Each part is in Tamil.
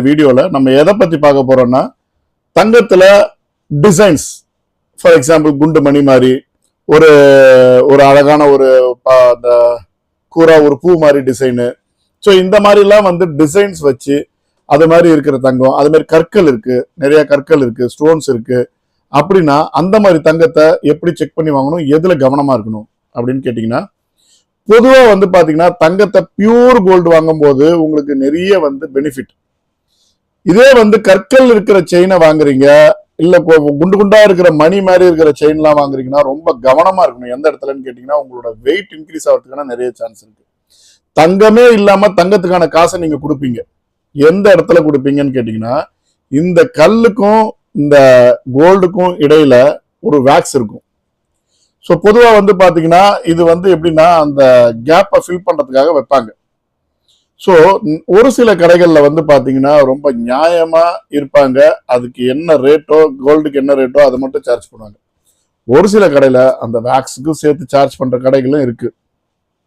வீடியோல நம்ம எதை பத்தி பார்க்க போறோம்னா தங்கத்துல டிசைன்ஸ். ஃபார் எக்ஸாம்பிள் குண்டு மணி மாதிரி ஒரு ஒரு அழகான ஒரு அந்த கூரா ஒரு பூ மாதிரி டிசைனு. ஸோ இந்த மாதிரிலாம் வந்து டிசைன்ஸ் வச்சு அது மாதிரி இருக்கிற தங்கம், அது மாதிரி கற்கள் இருக்கு, நிறைய கற்கள் இருக்கு, ஸ்டோன்ஸ் இருக்கு. அப்படின்னா அந்த மாதிரி தங்கத்தை எப்படி செக் பண்ணி வாங்கணும், எதுல கவனமா இருக்கணும் அப்படின்னு கேட்டீங்கன்னா, பொதுவா வந்து பாத்தீங்கன்னா தங்கத்தை பியூர் கோல்டு வாங்கும் போது உங்களுக்கு நிறைய வந்து பெனிஃபிட். இதே வந்து கற்கள் இருக்கிற செயினை வாங்குறீங்க, இல்ல குண்டு குண்டா இருக்கிற மணி மாதிரி இருக்கிற செயின் எல்லாம் வாங்குறீங்கன்னா ரொம்ப கவனமா இருக்கணும். எந்த இடத்துலன்னு கேட்டீங்கன்னா உங்களோட வெயிட் இன்க்ரீஸ் ஆகிறதுக்கான நிறைய சான்ஸ் இருக்கு. தங்கமே இல்லாம தங்கத்துக்கான காசை நீங்க கொடுப்பீங்க, எந்த இடத்துல கொடுப்பீங்கன்னு கேட்டீங்கன்னா, இந்த கல்லுக்கும் இந்த கோல்டுக்கும் இடையில ஒரு வேக்ஸ் இருக்கும். ஸோ பொதுவா வந்து பாத்தீங்கன்னா இது வந்து எப்படின்னா அந்த கேப்பை ஃபில் பண்றதுக்காக வைப்பாங்க. ஸோ ஒரு சில கடைகள்ல வந்து பாத்தீங்கன்னா ரொம்ப நியாயமா இருப்பாங்க, அதுக்கு என்ன ரேட்டோ கோல்டுக்கு என்ன ரேட்டோ அதை மட்டும் சார்ஜ் பண்ணுவாங்க. ஒரு சில கடையில அந்த வேக்ஸுக்கும் சேர்த்து சார்ஜ் பண்ற கடைகளும் இருக்கு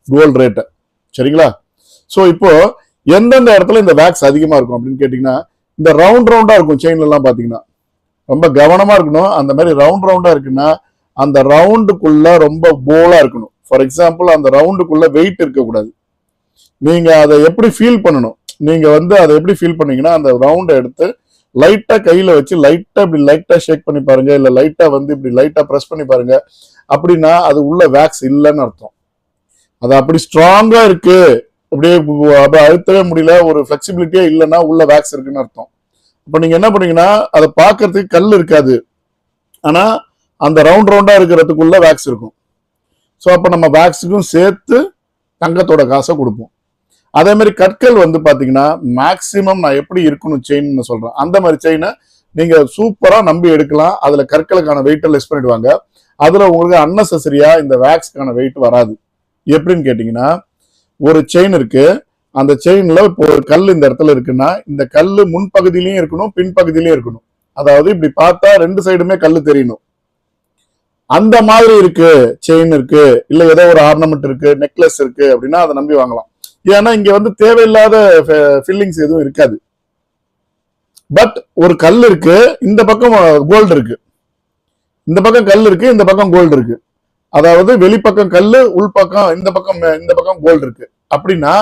கோல்டு ரேட்டை. சரிங்களா? ஸோ இப்போ எந்தெந்த இடத்துல இந்த வேக்ஸ் அதிகமா இருக்கும் அப்படின்னு கேட்டீங்கன்னா, இந்த ரவுண்ட் ரவுண்டா இருக்கும் செயின்ல எல்லாம் பாத்தீங்கன்னா ரொம்ப கவனமா இருக்கணும். அந்த மாதிரி ரவுண்ட் ரவுண்டா இருக்குன்னா அந்த ரவுண்டுக்குள்ள ரொம்ப போலா இருக்கணும். ஃபார் எக்ஸாம்பிள் அந்த ரவுண்டுக்குள்ள வெயிட் இருக்கக்கூடாது. நீங்க அதை எப்படி ஃபீல் பண்ணணும், நீங்க வந்து அதை எப்படி ஃபீல் பண்ணீங்கன்னா அந்த ரவுண்டை எடுத்து லைட்டா கையில வச்சு லைட்டா இப்படி லைட்டா ஷேக் பண்ணி பாருங்க, இல்ல லைட்டா வந்து இப்படி லைட்டா ப்ரெஸ் பண்ணி பாருங்க. அப்படின்னா அது உள்ள வேக்ஸ் இல்லைன்னு அர்த்தம். அது அப்படி ஸ்ட்ராங்கா இருக்கு, அப்படியே அழுத்தவே முடியல, ஒரு ஃபிளெக்சிபிலிட்டியே இல்லைன்னா உள்ள வேக்ஸ் இருக்குன்னு அர்த்தம். இப்ப நீங்க என்ன பண்ணீங்கன்னா அதை பார்க்கறதுக்கு கல் இருக்காது, ஆனா அந்த ரவுண்ட் ரவுண்டா இருக்கிறதுக்குள்ள வேக்ஸ் இருக்கும். ஸோ அப்ப நம்ம வேக்ஸுக்கும் சேர்த்து தங்கத்தோட காசை கொடுப்போம். அதே மாதிரி கற்கள் வந்து பாத்தீங்கன்னா மேக்சிமம் நான் எப்படி இருக்கணும் செயின் சொல்றேன், அந்த மாதிரி செயினை நீங்க சூப்பரா நம்பி எடுக்கலாம். அதுல கற்களுக்கான வெயிட்டை லெஸ் பண்ணிடுவாங்க. அதுல உங்களுக்கு அன்னெசரியா இந்த வேக்ஸ்க்கான வெயிட் வராது. எப்படின்னு கேட்டீங்கன்னா, ஒரு செயின் இருக்கு, அந்த செயின்ல இப்போ ஒரு கல் இந்த இடத்துல இருக்குன்னா இந்த கல் முன்பகுதியிலையும் இருக்கணும், பின்பகுதியிலையும் இருக்கணும். அதாவது இப்படி பார்த்தா ரெண்டு சைடுமே கல் தெரியணும். அந்த மாதிரி இருக்கு செயின் இருக்கு, இல்ல ஏதோ ஒரு ஆர்னமெண்ட் இருக்கு, நெக்லஸ் இருக்கு அப்படின்னா அதை நம்பி வாங்கலாம். ஏன்னா இங்க வந்து தேவையில்லாத ஃபில்லிங்ஸ் எதுவும் இருக்காது. பட் ஒரு கல் இருக்கு, இந்த பக்கம் கோல்டு இருக்கு, இந்த பக்கம் கல் இருக்கு, இந்த பக்கம் கோல்டு இருக்கு. அதாவது வெளிப்பக்கம் கல்லு, உள்பக்கம் இந்த பக்கம் கோல்டு இருக்கு. அப்படின்னா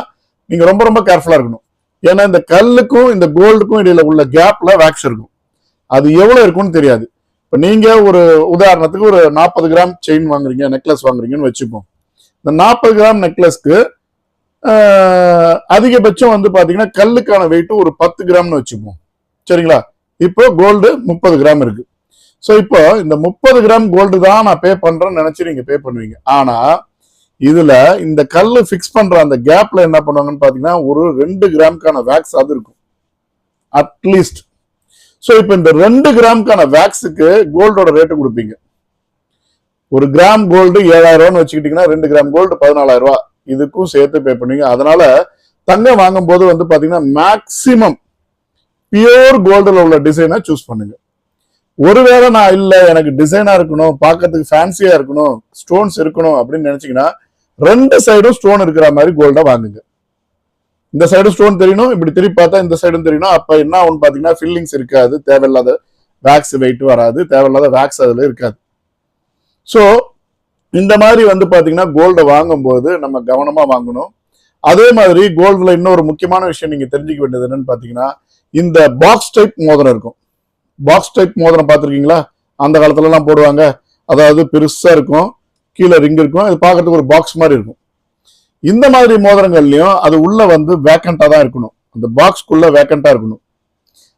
நீங்க ரொம்ப ரொம்ப கேர்ஃபுல்லா இருக்கணும். ஏன்னா இந்த கல்லுக்கும் இந்த கோல்டுக்கும் இடையில உள்ள கேப்ல வேக்ஸ் இருக்கும். அது எவ்வளவு இருக்கும்னு தெரியாது. இப்ப நீங்க ஒரு உதாரணத்துக்கு ஒரு 40 கிராம் செயின் வாங்குறீங்க, நெக்லஸ் வாங்குறீங்கன்னு வச்சுப்போம். இந்த 40 கிராம் நெக்லஸ்க்கு அதிகபட்சம் வந்து பாத்தீங்கன்னா கல்லுக்கான வெயிட் ஒரு 10 கிராம்னு வச்சுப்போம். சரிங்களா? இப்போ கோல்டு 30 கிராம் இருக்கு. ஸோ இப்போ இந்த 30 கிராம் கோல்டு தான் நான் பே பண்றேன்னு நினைச்சு நீங்க பே பண்ணுவீங்க. ஆனா இதுல இந்த கல்லு பிக்ஸ் பண்ற அந்த கேப்ல என்ன பண்ணுவாங்கன்னு பாத்தீங்கன்னா ஒரு 2 கிராமுக்கான வேக்ஸ் அது இருக்கும் அட்லீஸ்ட். ஸோ இப்போ இந்த 2 கிராமுக்கான வேக்ஸுக்கு கோல்டோட ரேட்டு கொடுப்பீங்க. ஒரு கிராம் கோல்டு 7,000 ரூபான்னு வச்சுக்கிட்டீங்கன்னா 2 கிராம் கோல்டு 14,000 ரூபாய், இதுக்கும் சேர்த்து பே பண்ணுவீங்க. அதனால தங்கம் வாங்கும் போது வந்து பாத்தீங்கன்னா மேக்சிமம் பியூர் கோல்டுல உள்ள டிசைனை சூஸ் பண்ணுங்க. ஒருவேளை நான் இல்ல எனக்கு டிசைனா இருக்கணும், பார்க்கறதுக்கு ஃபேன்சியா இருக்கணும், ஸ்டோன்ஸ் இருக்கணும் அப்படின்னு நினைச்சீங்கன்னா 2 சைடும் ஸ்டோன் இருக்கிற மாதிரி கோல்டா வாங்குங்க. இந்த சைடு ஸ்டோன் தெரியணும், இப்படி திருப்பி பார்த்தா இந்த சைடும் தெரியணும். அப்ப என்ன ஆகும் பாத்தீங்கன்னா ஃபில்லிங்ஸ் இருக்காது, தேவையில்லாத வேக்ஸ் வெயிட் வராது, தேவையில்லாத வேக்ஸ் அதுல இருக்காது. ஸோ இந்த மாதிரி வந்து பாத்தீங்கன்னா கோல்டை வாங்கும் போது நம்ம கவனமா வாங்கணும். அதே மாதிரி கோல்டுல இன்னொரு முக்கியமான விஷயம் நீங்க தெரிஞ்சுக்க வேண்டியது என்னன்னு பாத்தீங்கன்னா, இந்த பாக்ஸ் டைப் மோதிரம் இருக்கும். பாக்ஸ் டைப் மோதிரம் பார்த்துருக்கீங்களா? அந்த காலத்துல எல்லாம் போடுவாங்க. அதாவது பெருசா இருக்கும், கீழே ரிங் இருக்கும், இது பார்க்கறதுக்கு ஒரு பாக்ஸ் மாதிரி இருக்கும். இந்த மாதிரி மோதிரங்கள்லயும் அது உள்ள வந்து வேக்கண்டா தான் இருக்கணும். அந்த பாக்ஸ்க்குள்ள வேக்கண்டா இருக்கணும்.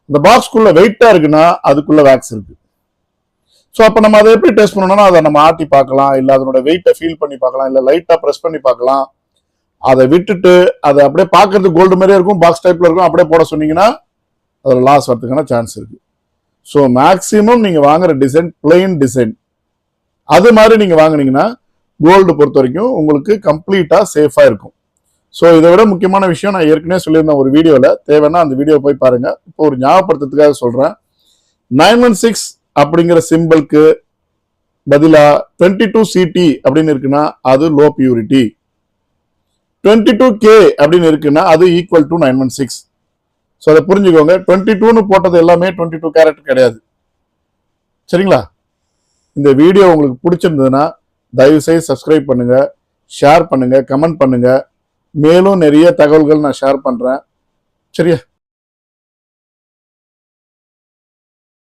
இந்த பாக்ஸ்க்குள்ள வெயிட்டா இருக்குன்னா அதுக்குள்ள வேக்ஸ் இருக்கு. ஸோ அப்ப நம்ம அதை எப்படி டெஸ்ட் பண்ணணும்னா அதை நம்ம ஆட்டி பார்க்கலாம், இல்ல அதனோட வெயிட்டை ஃபீல் பண்ணி பார்க்கலாம், இல்ல லைட்டா ப்ரெஸ் பண்ணி பார்க்கலாம். அதை விட்டுட்டு அதை அப்படியே பார்க்கறதுக்கு கோல்டு மாதிரியே இருக்கும், பாக்ஸ் டைப்ல இருக்கும், அப்படியே போட சொன்னீங்கன்னா அதுல லாஸ் வரதுக்கான சான்ஸ் இருக்கு. ஸோ மேக்சிமம் நீங்க வாங்குற டிசைன் பிளெயின் டிசைன், அது மாதிரி நீங்க வாங்கினீங்கன்னா கோல்டு பொறுத்த வரைக்கும் உங்களுக்கு கம்ப்ளீட்டா சேஃபா இருக்கும். ஸோ இதை விட முக்கியமான விஷயம் நான் ஏற்கனவே சொல்லியிருந்தேன் ஒரு வீடியோல, தேவைன்னா அந்த வீடியோ போய் பாருங்க. இப்போ ஒரு ஞாபகப்படுத்துறதுக்காக சொல்றேன். 916 அப்படிங்கிற சிம்பிளுக்கு பதிலா 22CT அப்படின்னு இருக்குன்னா அது லோ பியூரிட்டி, 22K அப்படின்னு இருக்குன்னா அது ஈக்குவல் டு 916. ஸோ அதை புரிஞ்சுக்கோங்க. 22ன்னு போட்டது எல்லாமே 22 கேரட் கிடையாது. சரிங்களா? இந்த வீடியோ உங்களுக்கு பிடிச்சிருந்ததுன்னா தயவு செய்து சப்ஸ்கிரைப் பண்ணுங்க, ஷேர் பண்ணுங்க, கமெண்ட் பண்ணுங்க. மேலும் நிறைய தகவல்கள் நான் ஷேர் பண்றேன். சரியா?